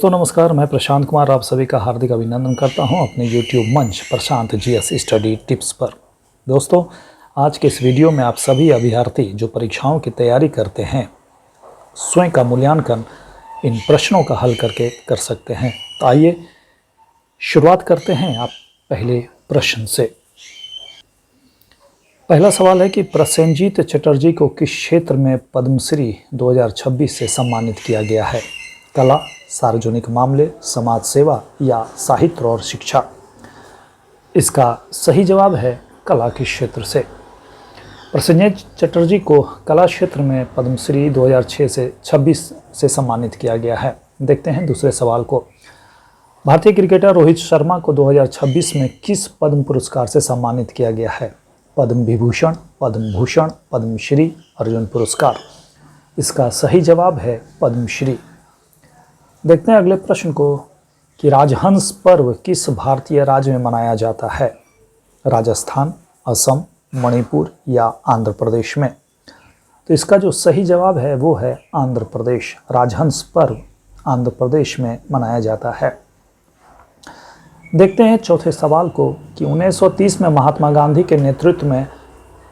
दोस्तों नमस्कार, मैं प्रशांत कुमार आप सभी का हार्दिक अभिनंदन करता हूं अपने YouTube मंच प्रशांत जीएस स्टडी टिप्स पर। दोस्तों आज के इस वीडियो में आप सभी अभ्यर्थी जो परीक्षाओं की तैयारी करते हैं स्वयं का मूल्यांकन इन प्रश्नों का हल करके कर सकते हैं। तो आइए शुरुआत करते हैं आप पहले प्रश्न से। पहला सवाल है कि प्रसेनजीत चटर्जी को किस क्षेत्र में पद्मश्री 2026 से सम्मानित किया गया है? कला, सार्वजनिक मामले, समाज सेवा या साहित्य और शिक्षा? इसका सही जवाब है कला के क्षेत्र से। प्रसेनजीत चटर्जी को कला क्षेत्र में पद्मश्री 2006 से 26 से सम्मानित किया गया है। देखते हैं दूसरे सवाल को। भारतीय क्रिकेटर रोहित शर्मा को 2026 में किस पद्म पुरस्कार से सम्मानित किया गया है? पद्म विभूषण, पद्म भूषण, पद्मश्री, अर्जुन पुरस्कार? इसका सही जवाब है पद्मश्री। देखते हैं अगले प्रश्न को कि राजहंस पर्व किस भारतीय राज्य में मनाया जाता है? राजस्थान, असम, मणिपुर या आंध्र प्रदेश में? तो इसका जो सही जवाब है वो है आंध्र प्रदेश। राजहंस पर्व आंध्र प्रदेश में मनाया जाता है। देखते हैं चौथे सवाल को कि 1930 में महात्मा गांधी के नेतृत्व में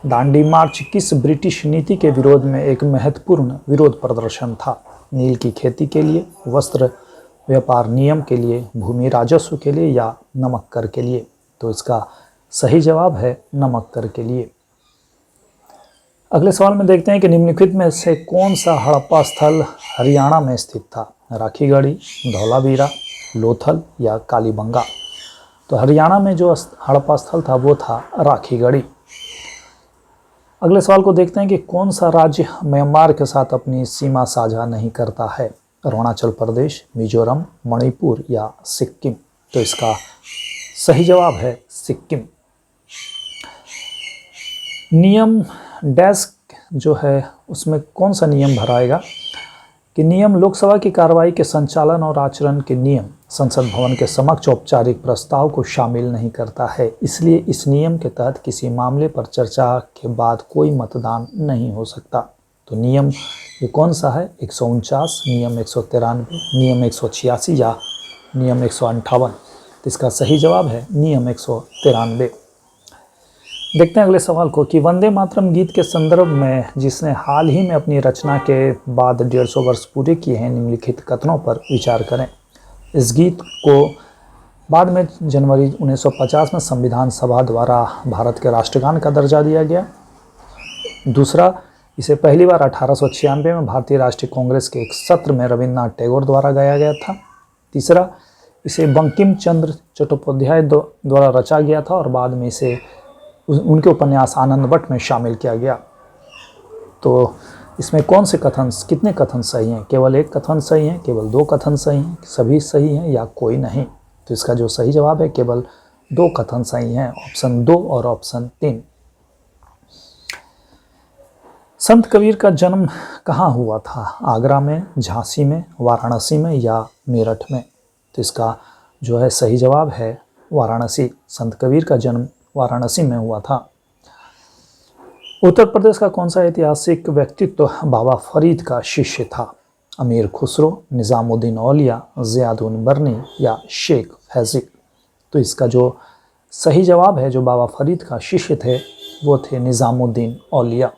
दांडी मार्च किस ब्रिटिश नीति के विरोध में एक महत्वपूर्ण विरोध प्रदर्शन था? नील की खेती के लिए, वस्त्र व्यापार नियम के लिए, भूमि राजस्व के लिए या नमक कर के लिए? तो इसका सही जवाब है नमक कर के लिए। अगले सवाल में देखते हैं कि निम्नलिखित में से कौन सा हड़प्पा स्थल हरियाणा में स्थित था? राखीगढ़ी, धौलावीरा, लोथल या कालीबंगा? तो हरियाणा में जो हड़प्पा स्थल था वो था राखीगढ़ी। अगले सवाल को देखते हैं कि कौन सा राज्य म्यांमार के साथ अपनी सीमा साझा नहीं करता है? अरुणाचल प्रदेश, मिजोरम, मणिपुर या सिक्किम? तो इसका सही जवाब है सिक्किम। नियम डैश जो है उसमें कौन सा नियम भराएगा कि नियम लोकसभा की कार्रवाई के संचालन और आचरण के नियम संसद भवन के समक्ष औपचारिक प्रस्ताव को शामिल नहीं करता है, इसलिए इस नियम के तहत किसी मामले पर चर्चा के बाद कोई मतदान नहीं हो सकता। तो नियम ये कौन सा है? 149, नियम 193, नियम 186 या नियम 158? तो इसका सही जवाब है नियम 193। देखते हैं अगले सवाल को कि वंदे मातरम गीत के संदर्भ में जिसने हाल ही में अपनी रचना के बाद 150 वर्ष पूरे किए हैं, निम्नलिखित कथनों पर विचार करें। इस गीत को बाद में जनवरी 1950 में संविधान सभा द्वारा भारत के राष्ट्रगान का दर्जा दिया गया। दूसरा, इसे पहली बार 1896 में भारतीय राष्ट्रीय कांग्रेस के एक सत्र में रविन्द्रनाथ टैगोर द्वारा गाया गया था। तीसरा, इसे बंकिम चंद्र चट्टोपाध्याय द्वारा रचा गया था और बाद में इसे उनके उपन्यास आनंद भट्ट में शामिल किया गया। तो इसमें कौन से कथन, कितने कथन सही हैं? केवल एक कथन सही है, केवल दो कथन सही हैं, सभी सही हैं या कोई नहीं? तो इसका जो सही जवाब है केवल दो कथन सही हैं, ऑप्शन 2 और ऑप्शन 3। संत कबीर का जन्म कहाँ हुआ था? आगरा में, झांसी में, वाराणसी में या मेरठ में? तो इसका जो है सही जवाब है वाराणसी। संत कबीर का जन्म वाराणसी में हुआ था। उत्तर प्रदेश का कौन सा ऐतिहासिक व्यक्तित्व बाबा फरीद का शिष्य था? अमीर खुसरो, निजामुद्दीन औलिया, ज़ियाउद्दीन बरनी या शेख फैज़ी? तो इसका जो सही जवाब है, जो बाबा फरीद का शिष्य थे वो थे निजामुद्दीन औलिया।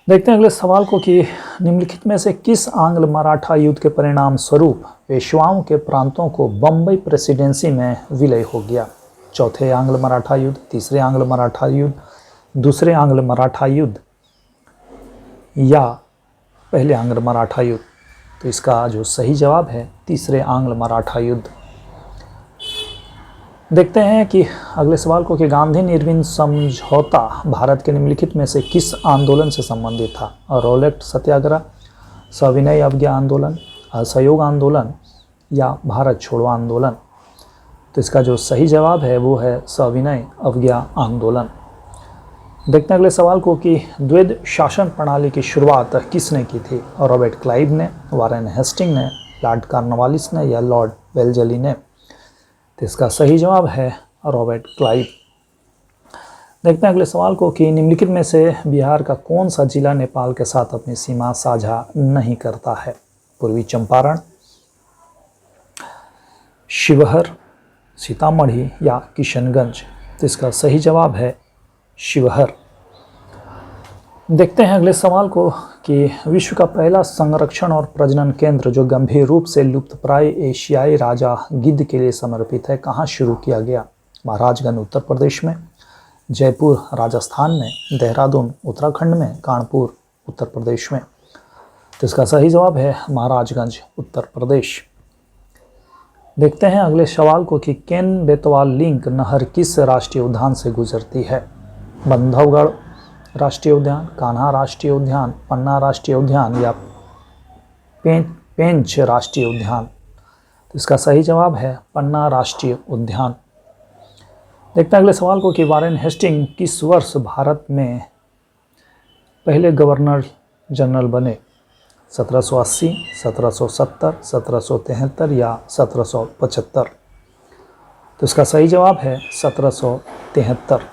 देखते हैं अगले सवाल को कि निम्नलिखित में से किस आंग्ल मराठा युद्ध के परिणाम स्वरूप पेशवाओं के प्रांतों को बम्बई प्रेसिडेंसी में विलय हो गया? चौथे आंग्ल मराठा युद्ध, तीसरे आंग्ल मराठा युद्ध, दूसरे आंग्ल मराठा युद्ध या पहले आंग्ल मराठा युद्ध? तो इसका जो सही जवाब है तीसरे आंग्ल मराठा युद्ध। देखते हैं कि अगले सवाल को कि गांधी निर्विन समझौता भारत के निम्नलिखित में से किस आंदोलन से संबंधित था? रॉलेट सत्याग्रह, सविनय अवज्ञा आंदोलन, असहयोग आंदोलन या भारत छोड़ो आंदोलन? तो इसका जो सही जवाब है वो है सविनय अवज्ञा आंदोलन। देखते हैं अगले सवाल को कि द्वैध शासन प्रणाली की शुरुआत किसने की थी? रॉबर्ट क्लाइव ने, वारेन हेस्टिंग ने, लॉर्ड कॉर्नवालिस ने या लॉर्ड वेल्लेस्ली ने? तो इसका सही जवाब है रॉबर्ट क्लाइव। देखते हैं अगले सवाल को कि निम्नलिखित में से बिहार का कौन सा जिला नेपाल के साथ अपनी सीमा साझा नहीं करता है? पूर्वी चंपारण, शिवहर, सीतामढ़ी या किशनगंज? तो इसका सही जवाब है शिवहर। देखते हैं अगले सवाल को कि विश्व का पहला संरक्षण और प्रजनन केंद्र जो गंभीर रूप से लुप्तप्राय एशियाई राजा गिद्ध के लिए समर्पित है, कहाँ शुरू किया गया? महाराजगंज उत्तर प्रदेश में, जयपुर राजस्थान में, देहरादून उत्तराखंड में, कानपुर उत्तर प्रदेश में? तो इसका सही जवाब है महाराजगंज उत्तर प्रदेश। देखते हैं अगले सवाल को कि केन बेतवा लिंक नहर किस राष्ट्रीय उद्यान से गुजरती है? बांधवगढ़ राष्ट्रीय उद्यान, कान्हा राष्ट्रीय उद्यान, पन्ना राष्ट्रीय उद्यान या पेंच राष्ट्रीय उद्यान? तो इसका सही जवाब है पन्ना राष्ट्रीय उद्यान। देखते हैं अगले सवाल को कि वारेन हेस्टिंग किस वर्ष भारत में पहले गवर्नर जनरल बने? 1780, 1770, 1773 या 1775? तो इसका सही जवाब है 1773।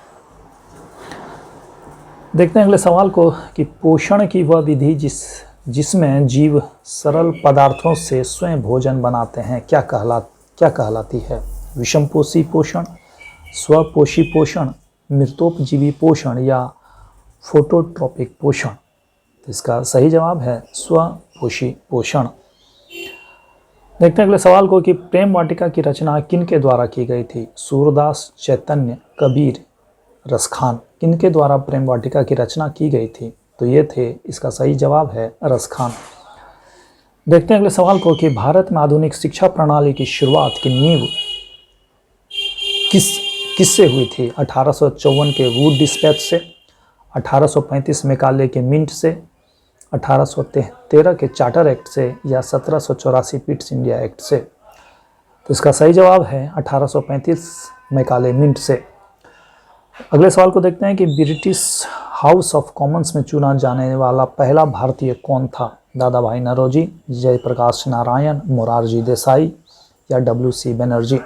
देखते हैं अगले सवाल को कि पोषण की वह विधि जिसमें जीव सरल पदार्थों से स्वयं भोजन बनाते हैं क्या कहलाती है? विषमपोषी पोषण, स्वपोषी पोषण, मृतोपजीवी पोषण या फोटोट्रॉपिक पोषण? तो इसका सही जवाब है स्वपोषी पोषण। देखते हैं अगले सवाल को कि प्रेम वाटिका की रचना किनके द्वारा की गई थी? सूरदास, चैतन्य, कबीर, रसखान? किनके द्वारा प्रेम वाटिका की रचना की गई थी? तो ये थे, इसका सही जवाब है रसखान। देखते हैं अगले सवाल को कि भारत में आधुनिक शिक्षा प्रणाली की शुरुआत की नींव किससे हुई थी? 1854 के वुड डिस्पैच से, 1835 मैकाले के मिंट से, 1813 के चार्टर एक्ट से या 1784 पिट्स इंडिया एक्ट से? तो इसका सही जवाब है 1835 मैकाले मिंट से। अगले सवाल को देखते हैं कि ब्रिटिश हाउस ऑफ कॉमन्स में चुना जाने वाला पहला भारतीय कौन था? दादा भाई नौरोजी, जयप्रकाश नारायण, मोरारजी देसाई या WC बनर्जी?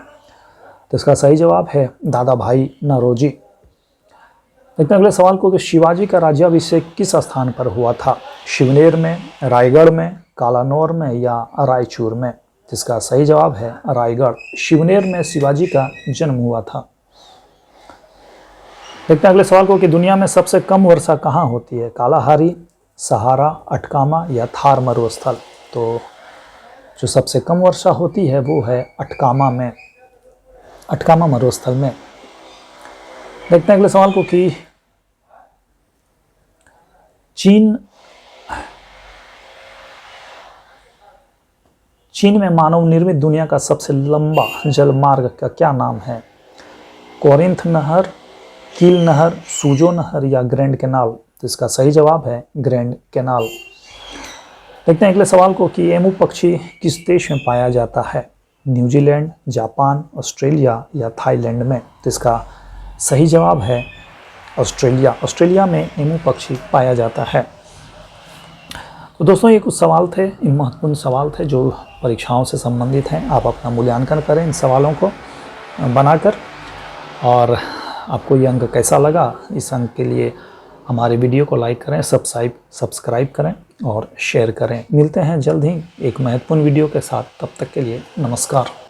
तो इसका सही जवाब है दादा भाई नौरोजी। देखते हैं अगले सवाल को कि शिवाजी का राज्याभिषेक किस स्थान पर हुआ था? शिवनेर में, रायगढ़ में, कालानौर में या रायचूर में? जिसका सही जवाब है रायगढ़। शिवनेर में शिवाजी का जन्म हुआ था। देखते हैं अगले सवाल को कि दुनिया में सबसे कम वर्षा कहाँ होती है? कालाहारी, सहारा, अटकामा या थार मरुस्थल? तो जो सबसे कम वर्षा होती है वो है अटकामा में, अटकामा मरुस्थल में। देखते हैं अगले सवाल को कि चीन में मानव निर्मित दुनिया का सबसे लंबा जलमार्ग का क्या नाम है? कोरिंथ नहर, कील नहर, सूजो नहर या ग्रैंड कैनाल? तो इसका सही जवाब है ग्रैंड कैनाल। देखते हैं अगले सवाल को कि एमू पक्षी किस देश में पाया जाता है? न्यूजीलैंड, जापान, ऑस्ट्रेलिया या थाईलैंड में? तो इसका सही जवाब है ऑस्ट्रेलिया। ऑस्ट्रेलिया में एमू पक्षी पाया जाता है। तो दोस्तों ये कुछ सवाल थे, इन महत्वपूर्ण सवाल थे जो परीक्षाओं से संबंधित हैं। आप अपना मूल्यांकन करें इन सवालों को बनाकर, और आपको ये अंक कैसा लगा, इस अंक के लिए हमारे वीडियो को लाइक करें, सब्सक्राइब करें और शेयर करें। मिलते हैं जल्द ही एक महत्वपूर्ण वीडियो के साथ, तब तक के लिए नमस्कार।